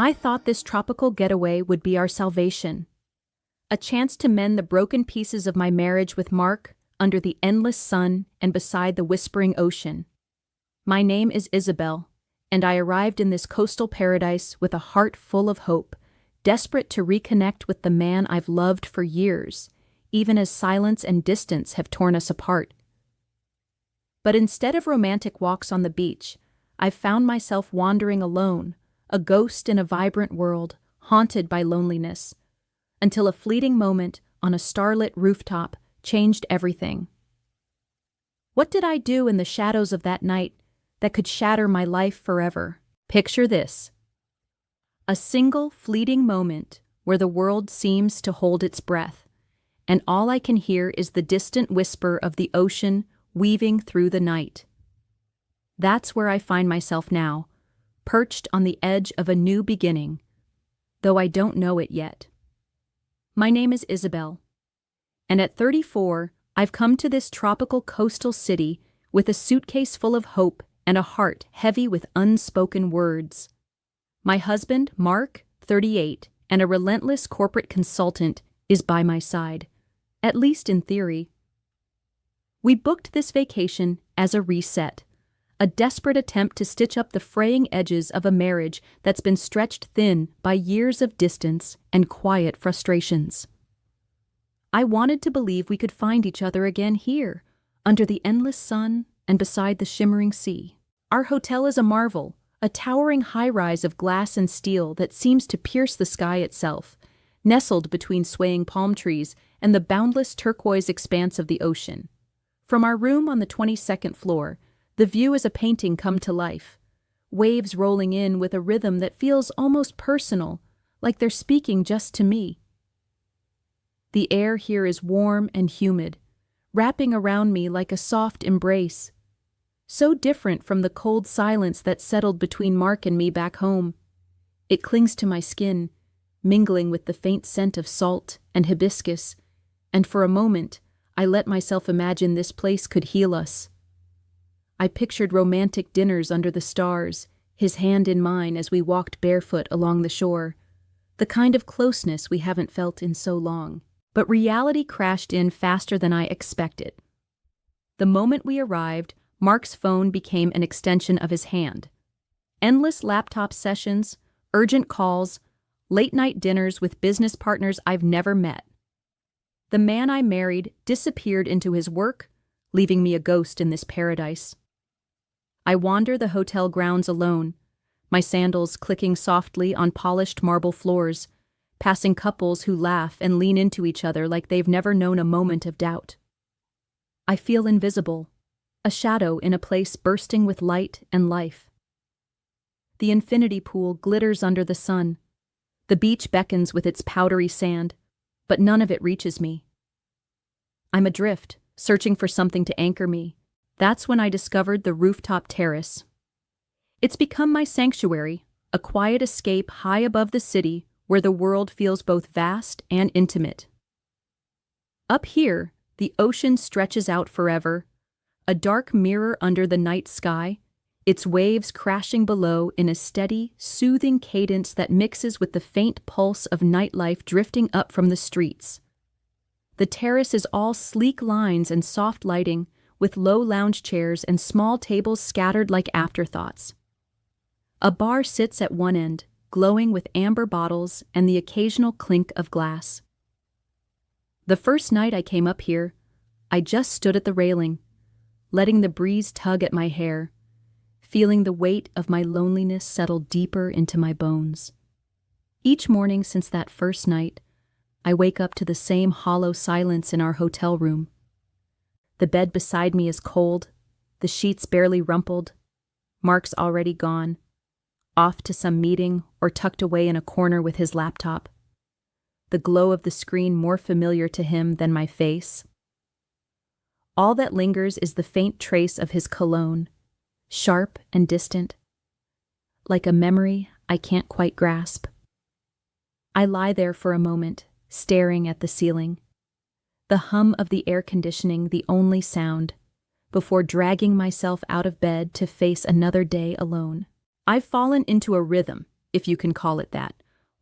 I thought this tropical getaway would be our salvation. A chance to mend the broken pieces of my marriage with Mark under the endless sun and beside the whispering ocean. My name is Isabel, and I arrived in this coastal paradise with a heart full of hope, desperate to reconnect with the man I've loved for years, even as silence and distance have torn us apart. But instead of romantic walks on the beach, I've found myself wandering alone, a ghost in a vibrant world, haunted by loneliness, until a fleeting moment on a starlit rooftop changed everything. What did I do in the shadows of that night that could shatter my life forever? Picture this. A single fleeting moment where the world seems to hold its breath, and all I can hear is the distant whisper of the ocean weaving through the night. That's where I find myself now, perched on the edge of a new beginning, though I don't know it yet. My name is Isabel, and at 34, I've come to this tropical coastal city with a suitcase full of hope and a heart heavy with unspoken words. My husband, Mark, 38, and a relentless corporate consultant, is by my side, at least in theory. We booked this vacation as a reset, a desperate attempt to stitch up the fraying edges of a marriage that's been stretched thin by years of distance and quiet frustrations. I wanted to believe we could find each other again here, under the endless sun and beside the shimmering sea. Our hotel is a marvel, a towering high-rise of glass and steel that seems to pierce the sky itself, nestled between swaying palm trees and the boundless turquoise expanse of the ocean. From our room on the 22nd floor, the view is a painting come to life, waves rolling in with a rhythm that feels almost personal, like they're speaking just to me. The air here is warm and humid, wrapping around me like a soft embrace. So different from the cold silence that settled between Mark and me back home. It clings to my skin, mingling with the faint scent of salt and hibiscus, and for a moment, I let myself imagine this place could heal us. I pictured romantic dinners under the stars, his hand in mine as we walked barefoot along the shore, the kind of closeness we haven't felt in so long. But reality crashed in faster than I expected. The moment we arrived, Mark's phone became an extension of his hand. Endless laptop sessions, urgent calls, late-night dinners with business partners I've never met. The man I married disappeared into his work, leaving me a ghost in this paradise. I wander the hotel grounds alone, my sandals clicking softly on polished marble floors, passing couples who laugh and lean into each other like they've never known a moment of doubt. I feel invisible, a shadow in a place bursting with light and life. The infinity pool glitters under the sun. The beach beckons with its powdery sand, but none of it reaches me. I'm adrift, searching for something to anchor me. That's when I discovered the rooftop terrace. It's become my sanctuary, a quiet escape high above the city where the world feels both vast and intimate. Up here, the ocean stretches out forever, a dark mirror under the night sky, its waves crashing below in a steady, soothing cadence that mixes with the faint pulse of nightlife drifting up from the streets. The terrace is all sleek lines and soft lighting, with low lounge chairs and small tables scattered like afterthoughts. A bar sits at one end, glowing with amber bottles and the occasional clink of glass. The first night I came up here, I just stood at the railing, letting the breeze tug at my hair, feeling the weight of my loneliness settle deeper into my bones. Each morning since that first night, I wake up to the same hollow silence in our hotel room. The bed beside me is cold, the sheets barely rumpled. Mark's already gone, off to some meeting or tucked away in a corner with his laptop. The glow of the screen more familiar to him than my face. All that lingers is the faint trace of his cologne, sharp and distant, like a memory I can't quite grasp. I lie there for a moment, staring at the ceiling, the hum of the air conditioning the only sound, before dragging myself out of bed to face another day alone. I've fallen into a rhythm, if you can call it that,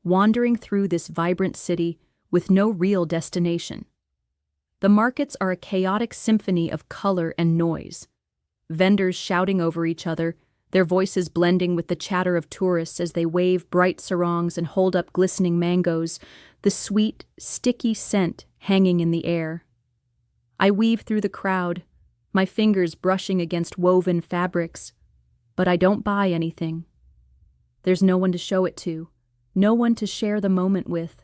wandering through this vibrant city with no real destination. The markets are a chaotic symphony of color and noise. Vendors shouting over each other, their voices blending with the chatter of tourists as they wave bright sarongs and hold up glistening mangoes, the sweet, sticky scent hanging in the air. I weave through the crowd, my fingers brushing against woven fabrics, but I don't buy anything. There's no one to show it to, no one to share the moment with.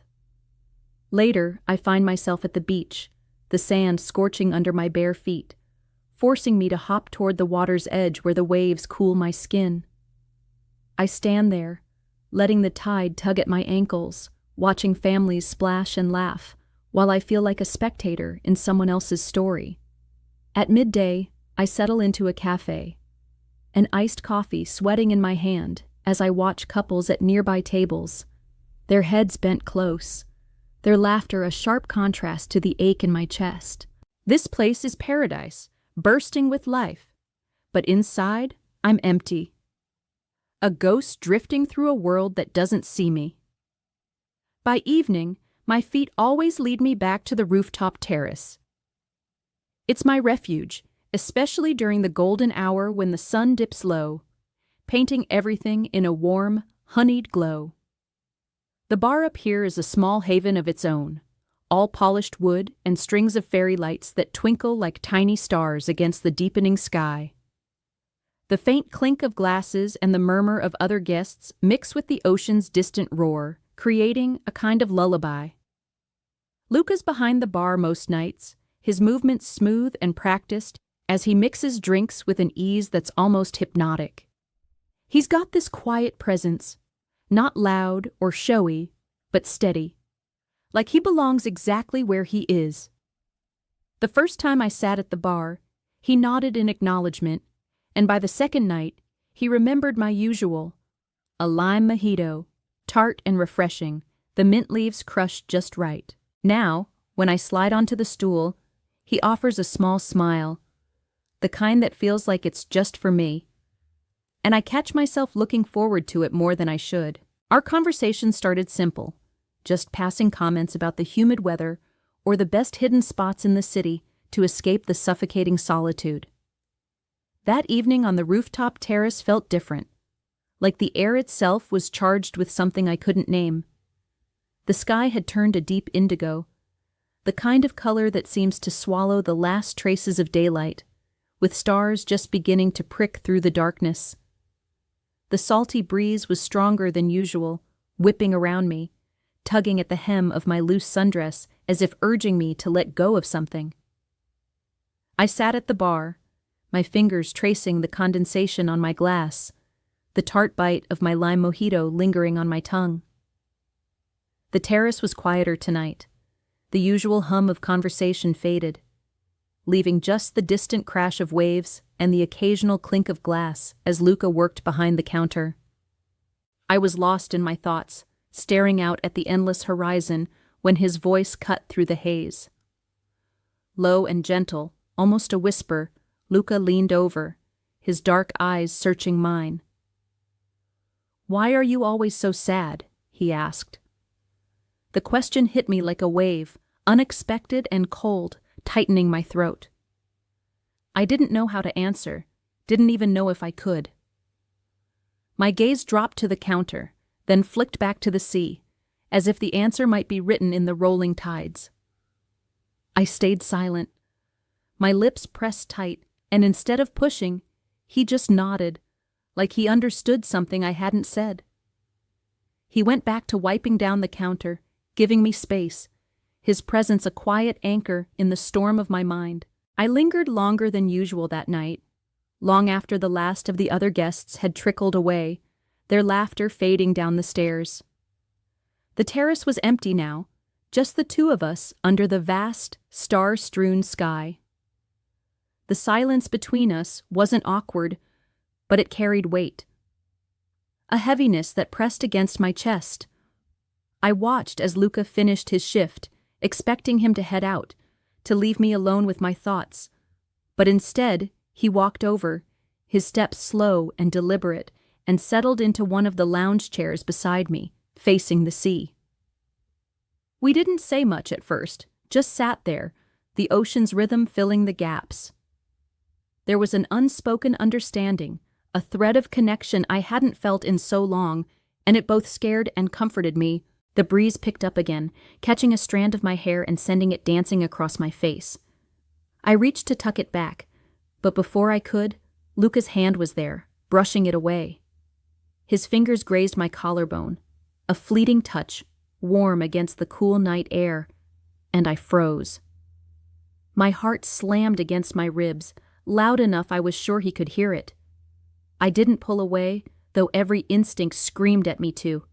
Later, I find myself at the beach, the sand scorching under my bare feet, forcing me to hop toward the water's edge where the waves cool my skin. I stand there, letting the tide tug at my ankles, watching families splash and laugh, while I feel like a spectator in someone else's story. At midday, I settle into a cafe, an iced coffee sweating in my hand as I watch couples at nearby tables, their heads bent close, their laughter a sharp contrast to the ache in my chest. This place is paradise, bursting with life, but inside, I'm empty. A ghost drifting through a world that doesn't see me. By evening, my feet always lead me back to the rooftop terrace. It's my refuge, especially during the golden hour when the sun dips low, painting everything in a warm, honeyed glow. The bar up here is a small haven of its own, all polished wood and strings of fairy lights that twinkle like tiny stars against the deepening sky. The faint clink of glasses and the murmur of other guests mix with the ocean's distant roar, creating a kind of lullaby. Luca's behind the bar most nights, his movements smooth and practiced as he mixes drinks with an ease that's almost hypnotic. He's got this quiet presence, not loud or showy, but steady, like he belongs exactly where he is. The first time I sat at the bar, he nodded in acknowledgement, and by the second night, he remembered my usual, a lime mojito, tart and refreshing, the mint leaves crushed just right. Now, when I slide onto the stool, he offers a small smile, the kind that feels like it's just for me, and I catch myself looking forward to it more than I should. Our conversation started simple, just passing comments about the humid weather or the best hidden spots in the city to escape the suffocating solitude. That evening on the rooftop terrace felt different, like the air itself was charged with something I couldn't name. The sky had turned a deep indigo, the kind of color that seems to swallow the last traces of daylight, with stars just beginning to prick through the darkness. The salty breeze was stronger than usual, whipping around me, tugging at the hem of my loose sundress as if urging me to let go of something. I sat at the bar, my fingers tracing the condensation on my glass, the tart bite of my lime mojito lingering on my tongue. The terrace was quieter tonight. The usual hum of conversation faded, leaving just the distant crash of waves and the occasional clink of glass as Luca worked behind the counter. I was lost in my thoughts, staring out at the endless horizon when his voice cut through the haze. Low and gentle, almost a whisper, Luca leaned over, his dark eyes searching mine. "Why are you always so sad?" he asked. The question hit me like a wave, unexpected and cold, tightening my throat. I didn't know how to answer, didn't even know if I could. My gaze dropped to the counter, then flicked back to the sea, as if the answer might be written in the rolling tides. I stayed silent. My lips pressed tight, and instead of pushing, he just nodded, like he understood something I hadn't said. He went back to wiping down the counter, giving me space, his presence a quiet anchor in the storm of my mind. I lingered longer than usual that night, long after the last of the other guests had trickled away, their laughter fading down the stairs. The terrace was empty now, just the two of us under the vast, star-strewn sky. The silence between us wasn't awkward, but it carried weight. A heaviness that pressed against my chest. I watched as Luca finished his shift, expecting him to head out, to leave me alone with my thoughts. But instead, he walked over, his steps slow and deliberate, and settled into one of the lounge chairs beside me, facing the sea. We didn't say much at first, just sat there, the ocean's rhythm filling the gaps. There was an unspoken understanding, a thread of connection I hadn't felt in so long, and it both scared and comforted me. The breeze picked up again, catching a strand of my hair and sending it dancing across my face. I reached to tuck it back, but before I could, Luca's hand was there, brushing it away. His fingers grazed my collarbone, a fleeting touch, warm against the cool night air, and I froze. My heart slammed against my ribs, loud enough I was sure he could hear it. I didn't pull away, though every instinct screamed at me to.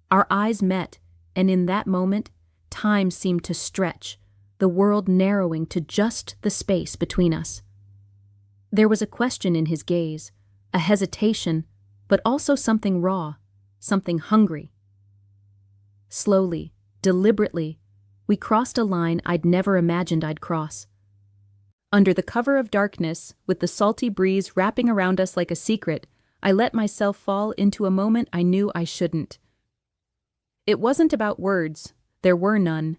Our eyes met, and in that moment, time seemed to stretch, the world narrowing to just the space between us. There was a question in his gaze, a hesitation, but also something raw, something hungry. Slowly, deliberately, we crossed a line I'd never imagined I'd cross. Under the cover of darkness, with the salty breeze wrapping around us like a secret, I let myself fall into a moment I knew I shouldn't. It wasn't about words, there were none,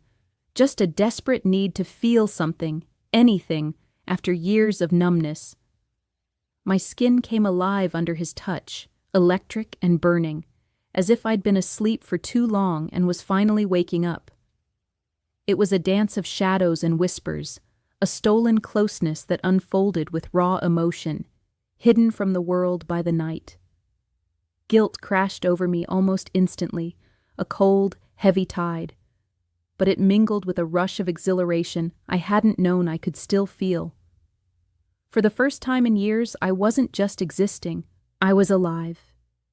just a desperate need to feel something, anything, after years of numbness. My skin came alive under his touch, electric and burning, as if I'd been asleep for too long and was finally waking up. It was a dance of shadows and whispers, a stolen closeness that unfolded with raw emotion, hidden from the world by the night. Guilt crashed over me almost instantly, a cold, heavy tide, but it mingled with a rush of exhilaration I hadn't known I could still feel. For the first time in years, I wasn't just existing, I was alive,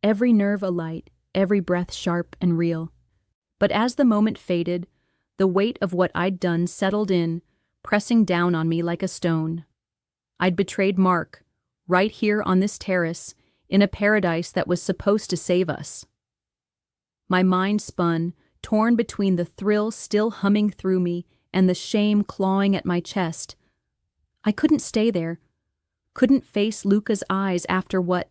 every nerve alight, every breath sharp and real. But as the moment faded, the weight of what I'd done settled in, pressing down on me like a stone. I'd betrayed Mark, right here on this terrace, in a paradise that was supposed to save us. My mind spun, torn between the thrill still humming through me and the shame clawing at my chest. I couldn't stay there, couldn't face Luca's eyes after what...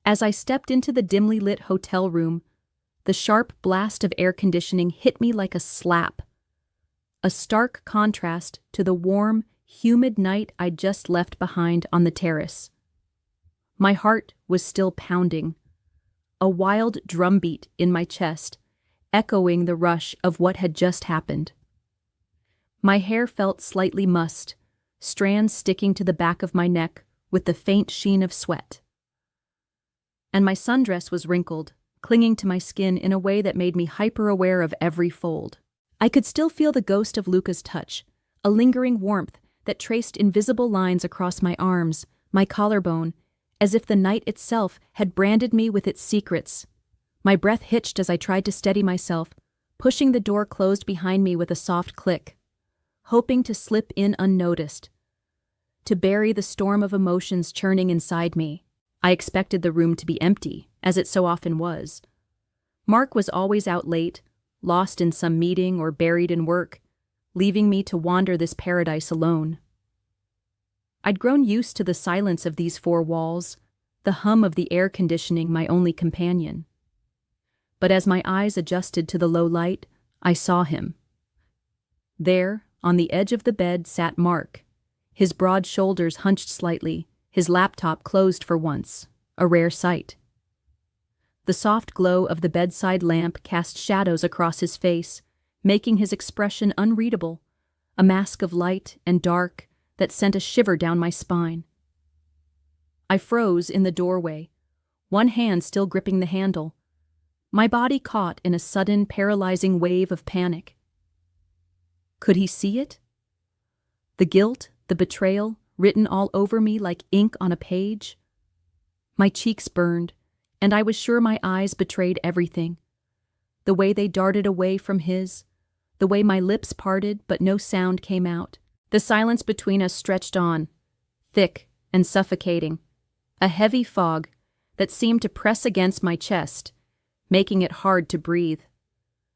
As I stepped into the dimly lit hotel room, the sharp blast of air conditioning hit me like a slap. A stark contrast to the warm, humid night I'd just left behind on the terrace. My heart was still pounding, a wild drumbeat in my chest, echoing the rush of what had just happened. My hair felt slightly mussed, strands sticking to the back of my neck with the faint sheen of sweat. And my sundress was wrinkled, clinging to my skin in a way that made me hyper-aware of every fold. I could still feel the ghost of Luca's touch, a lingering warmth that traced invisible lines across my arms, my collarbone, as if the night itself had branded me with its secrets. My breath hitched as I tried to steady myself, pushing the door closed behind me with a soft click, hoping to slip in unnoticed, to bury the storm of emotions churning inside me. I expected the room to be empty, as it so often was. Mark was always out late, lost in some meeting or buried in work, leaving me to wander this paradise alone. I'd grown used to the silence of these four walls, the hum of the air conditioning my only companion. But as my eyes adjusted to the low light, I saw him. There, on the edge of the bed, sat Mark, his broad shoulders hunched slightly, his laptop closed for once, a rare sight. The soft glow of the bedside lamp cast shadows across his face, making his expression unreadable, a mask of light and dark that sent a shiver down my spine. I froze in the doorway, one hand still gripping the handle, my body caught in a sudden, paralyzing wave of panic. Could he see it? The guilt, the betrayal, written all over me like ink on a page? My cheeks burned, and I was sure my eyes betrayed everything. The way they darted away from his, the way my lips parted but no sound came out. The silence between us stretched on, thick and suffocating, a heavy fog that seemed to press against my chest, making it hard to breathe.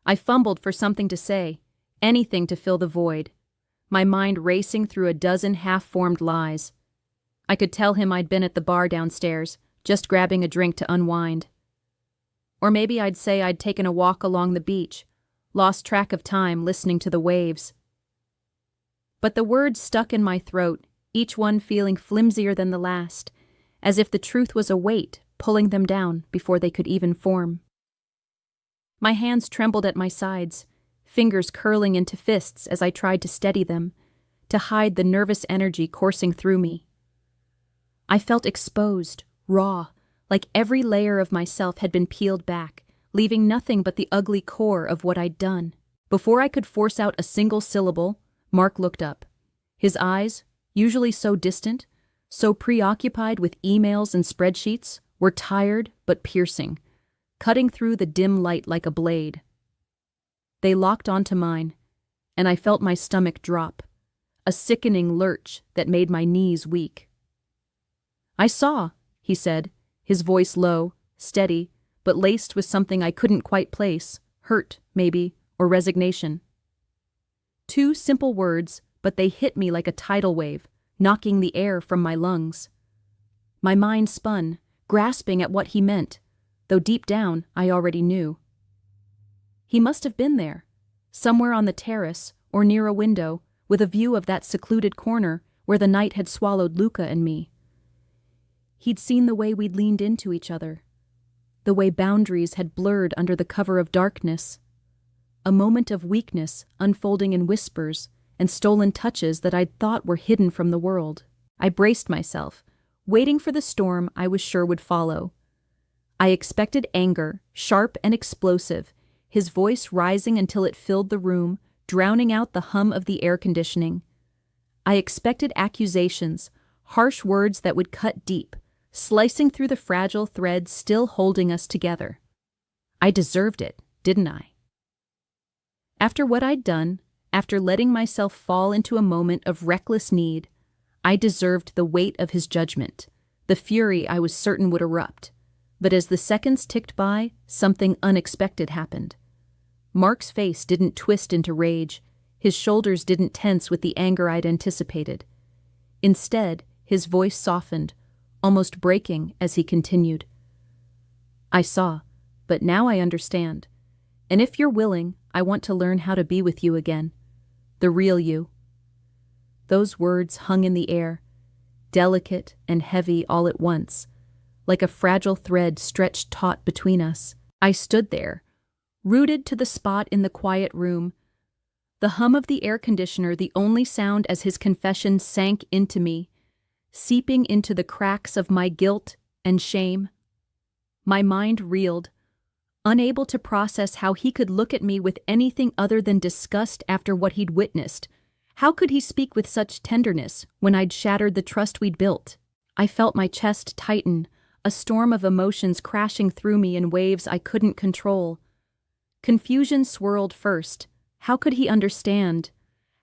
I fumbled for something to say, anything to fill the void, my mind racing through a dozen half-formed lies. I could tell him I'd been at the bar downstairs, just grabbing a drink to unwind. Or maybe I'd say I'd taken a walk along the beach, lost track of time listening to the waves. But the words stuck in my throat, each one feeling flimsier than the last, as if the truth was a weight pulling them down before they could even form. My hands trembled at my sides, fingers curling into fists as I tried to steady them, to hide the nervous energy coursing through me. I felt exposed, raw, like every layer of myself had been peeled back, leaving nothing but the ugly core of what I'd done. Before I could force out a single syllable, Mark looked up. His eyes, usually so distant, so preoccupied with emails and spreadsheets, were tired but piercing, cutting through the dim light like a blade. They locked onto mine, and I felt my stomach drop, a sickening lurch that made my knees weak. "I saw," he said, his voice low, steady, but laced with something I couldn't quite place, hurt, maybe, or resignation. 2 simple words, but they hit me like a tidal wave, knocking the air from my lungs. My mind spun, grasping at what he meant, though deep down I already knew. He must have been there, somewhere on the terrace or near a window, with a view of that secluded corner where the night had swallowed Luca and me. He'd seen the way we'd leaned into each other, the way boundaries had blurred under the cover of darkness, a moment of weakness unfolding in whispers and stolen touches that I'd thought were hidden from the world. I braced myself, waiting for the storm I was sure would follow. I expected anger, sharp and explosive, his voice rising until it filled the room, drowning out the hum of the air conditioning. I expected accusations, harsh words that would cut deep, slicing through the fragile thread still holding us together. I deserved it, didn't I? After what I'd done, after letting myself fall into a moment of reckless need, I deserved the weight of his judgment, the fury I was certain would erupt. But as the seconds ticked by, something unexpected happened. Mark's face didn't twist into rage, his shoulders didn't tense with the anger I'd anticipated. Instead, his voice softened, almost breaking as he continued. "I saw, but now I understand. And if you're willing, I want to learn how to be with you again. The real you." Those words hung in the air, delicate and heavy all at once, like a fragile thread stretched taut between us. I stood there, rooted to the spot in the quiet room, the hum of the air conditioner the only sound as his confession sank into me, seeping into the cracks of my guilt and shame. My mind reeled, unable to process how he could look at me with anything other than disgust after what he'd witnessed. How could he speak with such tenderness when I'd shattered the trust we'd built? I felt my chest tighten, a storm of emotions crashing through me in waves I couldn't control. Confusion swirled first. How could he understand?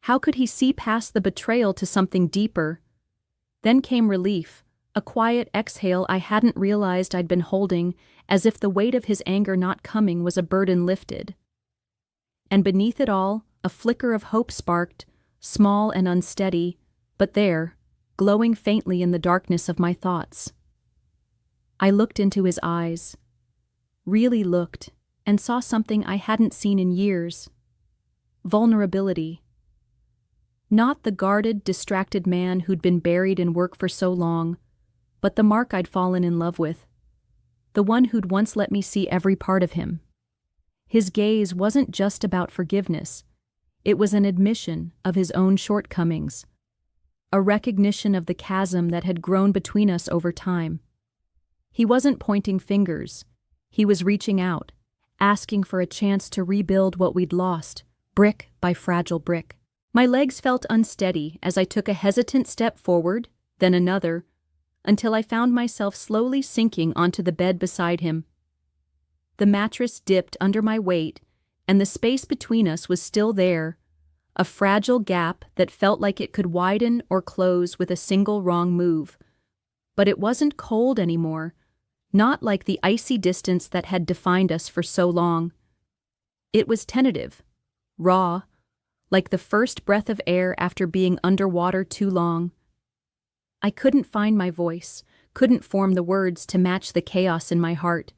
How could he see past the betrayal to something deeper? Then came relief, a quiet exhale I hadn't realized I'd been holding, as if the weight of his anger not coming was a burden lifted. And beneath it all, a flicker of hope sparked, small and unsteady, but there, glowing faintly in the darkness of my thoughts. I looked into his eyes, really looked, and saw something I hadn't seen in years. Vulnerability. Not the guarded, distracted man who'd been buried in work for so long, but the Mark I'd fallen in love with. The one who'd once let me see every part of him. His gaze wasn't just about forgiveness. It was an admission of his own shortcomings, a recognition of the chasm that had grown between us over time. He wasn't pointing fingers. He was reaching out, asking for a chance to rebuild what we'd lost, brick by fragile brick. My legs felt unsteady as I took a hesitant step forward, then another, until I found myself slowly sinking onto the bed beside him. The mattress dipped under my weight, and the space between us was still there, a fragile gap that felt like it could widen or close with a single wrong move. But it wasn't cold anymore, not like the icy distance that had defined us for so long. It was tentative, raw, like the first breath of air after being underwater too long. I couldn't find my voice, couldn't form the words to match the chaos in my heart,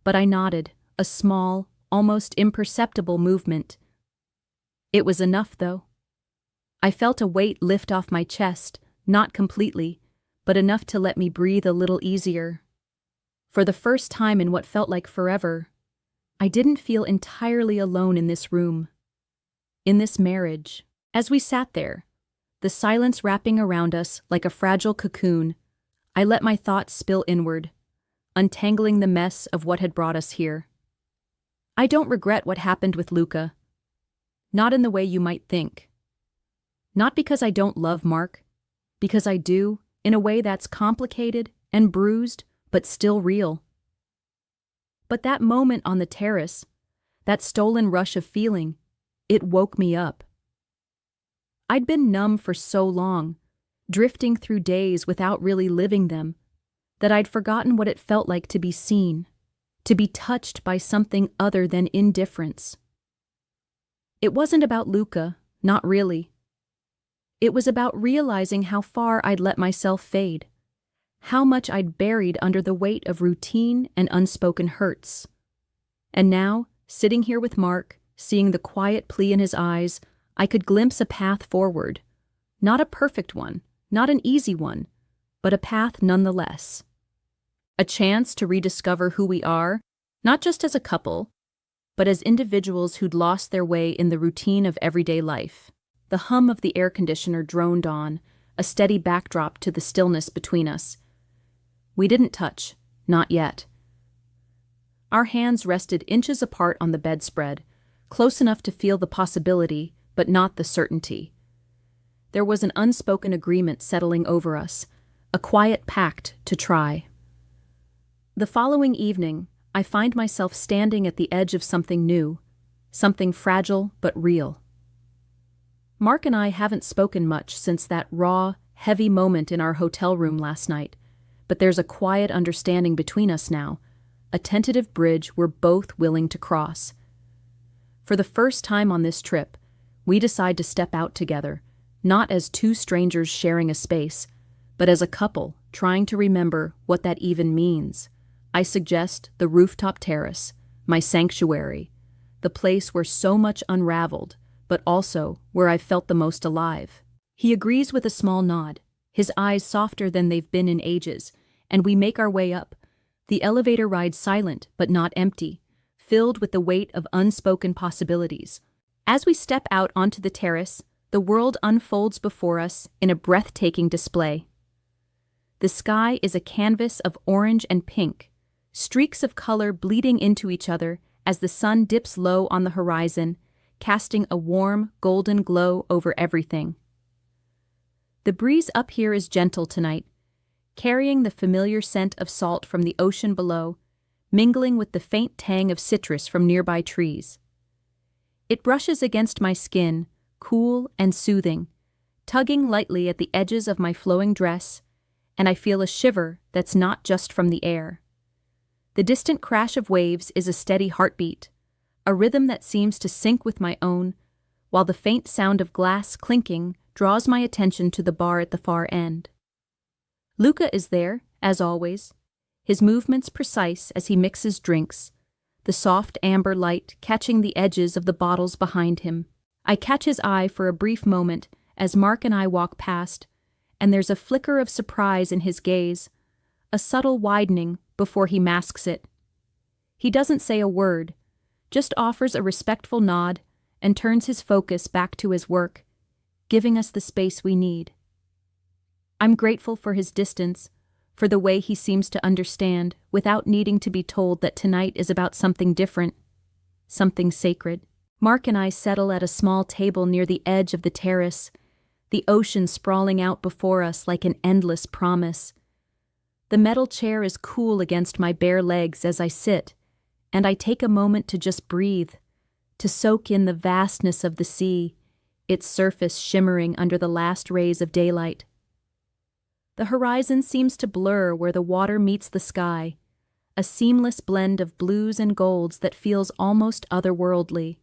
but I nodded, a small, almost imperceptible movement. It was enough, though. I felt a weight lift off my chest, not completely, but enough to let me breathe a little easier. For the first time in what felt like forever, I didn't feel entirely alone in this room, in this marriage. As we sat there, the silence wrapping around us like a fragile cocoon, I let my thoughts spill inward, untangling the mess of what had brought us here. I don't regret what happened with Luca. Not in the way you might think. Not because I don't love Mark, because I do, in a way that's complicated and bruised, but still real. But that moment on the terrace, that stolen rush of feeling, it woke me up. I'd been numb for so long, drifting through days without really living them, that I'd forgotten what it felt like to be seen, to be touched by something other than indifference. It wasn't about Luca, not really. It was about realizing how far I'd let myself fade, how much I'd buried under the weight of routine and unspoken hurts. And now, sitting here with Mark, seeing the quiet plea in his eyes, I could glimpse a path forward. Not a perfect one, not an easy one, but a path nonetheless. A chance to rediscover who we are, not just as a couple, but as individuals who'd lost their way in the routine of everyday life. The hum of the air conditioner droned on, a steady backdrop to the stillness between us. We didn't touch, not yet. Our hands rested inches apart on the bedspread, close enough to feel the possibility, but not the certainty. There was an unspoken agreement settling over us, a quiet pact to try. The following evening, I find myself standing at the edge of something new, something fragile but real. Mark and I haven't spoken much since that raw, heavy moment in our hotel room last night, but there's a quiet understanding between us now, a tentative bridge we're both willing to cross. For the first time on this trip, we decide to step out together, not as two strangers sharing a space, but as a couple trying to remember what that even means. I suggest the rooftop terrace, my sanctuary, the place where so much unraveled, but also where I've felt the most alive. He agrees with a small nod, his eyes softer than they've been in ages, and we make our way up. The elevator ride silent but not empty, filled with the weight of unspoken possibilities. As we step out onto the terrace, the world unfolds before us in a breathtaking display. The sky is a canvas of orange and pink, streaks of color bleeding into each other as the sun dips low on the horizon, casting a warm, golden glow over everything. The breeze up here is gentle tonight, carrying the familiar scent of salt from the ocean below, mingling with the faint tang of citrus from nearby trees. It brushes against my skin, cool and soothing, tugging lightly at the edges of my flowing dress, and I feel a shiver that's not just from the air. The distant crash of waves is a steady heartbeat, a rhythm that seems to sync with my own, while the faint sound of glass clinking draws my attention to the bar at the far end. Luca is there, as always, his movements precise as he mixes drinks, the soft amber light catching the edges of the bottles behind him. I catch his eye for a brief moment as Mark and I walk past, and there's a flicker of surprise in his gaze, a subtle widening before he masks it. He doesn't say a word, just offers a respectful nod and turns his focus back to his work, giving us the space we need. I'm grateful for his distance, for the way he seems to understand without needing to be told that tonight is about something different, something sacred. Mark and I settle at a small table near the edge of the terrace, the ocean sprawling out before us like an endless promise. The metal chair is cool against my bare legs as I sit, and I take a moment to just breathe, to soak in the vastness of the sea, its surface shimmering under the last rays of daylight. The horizon seems to blur where the water meets the sky, a seamless blend of blues and golds that feels almost otherworldly.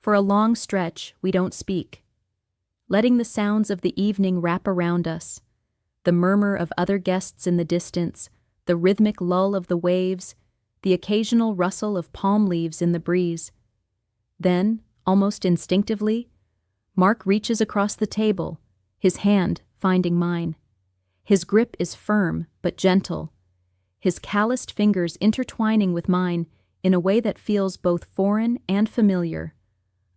For a long stretch, we don't speak, letting the sounds of the evening wrap around us, the murmur of other guests in the distance, the rhythmic lull of the waves, the occasional rustle of palm leaves in the breeze. Then, almost instinctively, Mark reaches across the table, his hand finding mine. His grip is firm but gentle, his calloused fingers intertwining with mine in a way that feels both foreign and familiar,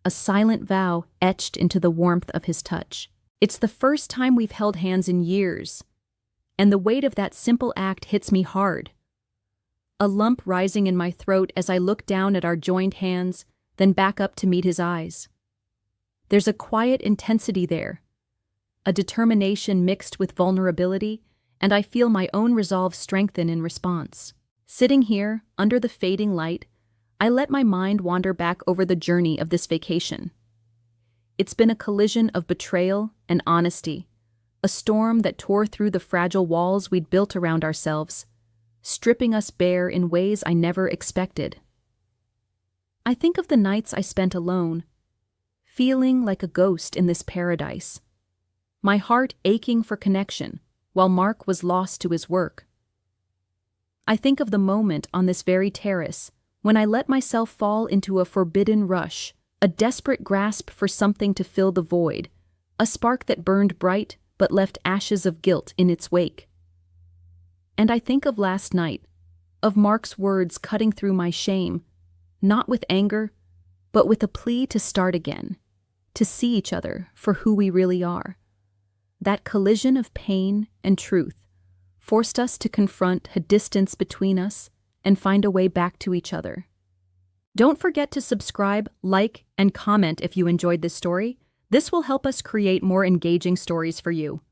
a silent vow etched into the warmth of his touch. It's the first time we've held hands in years, and the weight of that simple act hits me hard. A lump rising in my throat as I look down at our joined hands, then back up to meet his eyes. There's a quiet intensity there, a determination mixed with vulnerability, and I feel my own resolve strengthen in response. Sitting here, under the fading light, I let my mind wander back over the journey of this vacation. It's been a collision of betrayal and honesty, a storm that tore through the fragile walls we'd built around ourselves, stripping us bare in ways I never expected. I think of the nights I spent alone, feeling like a ghost in this paradise, my heart aching for connection while Mark was lost to his work. I think of the moment on this very terrace when I let myself fall into a forbidden rush, a desperate grasp for something to fill the void, a spark that burned bright but left ashes of guilt in its wake. And I think of last night, of Mark's words cutting through my shame, not with anger, but with a plea to start again, to see each other for who we really are. That collision of pain and truth forced us to confront a distance between us and find a way back to each other. Don't forget to subscribe, like, and comment if you enjoyed this story. This will help us create more engaging stories for you.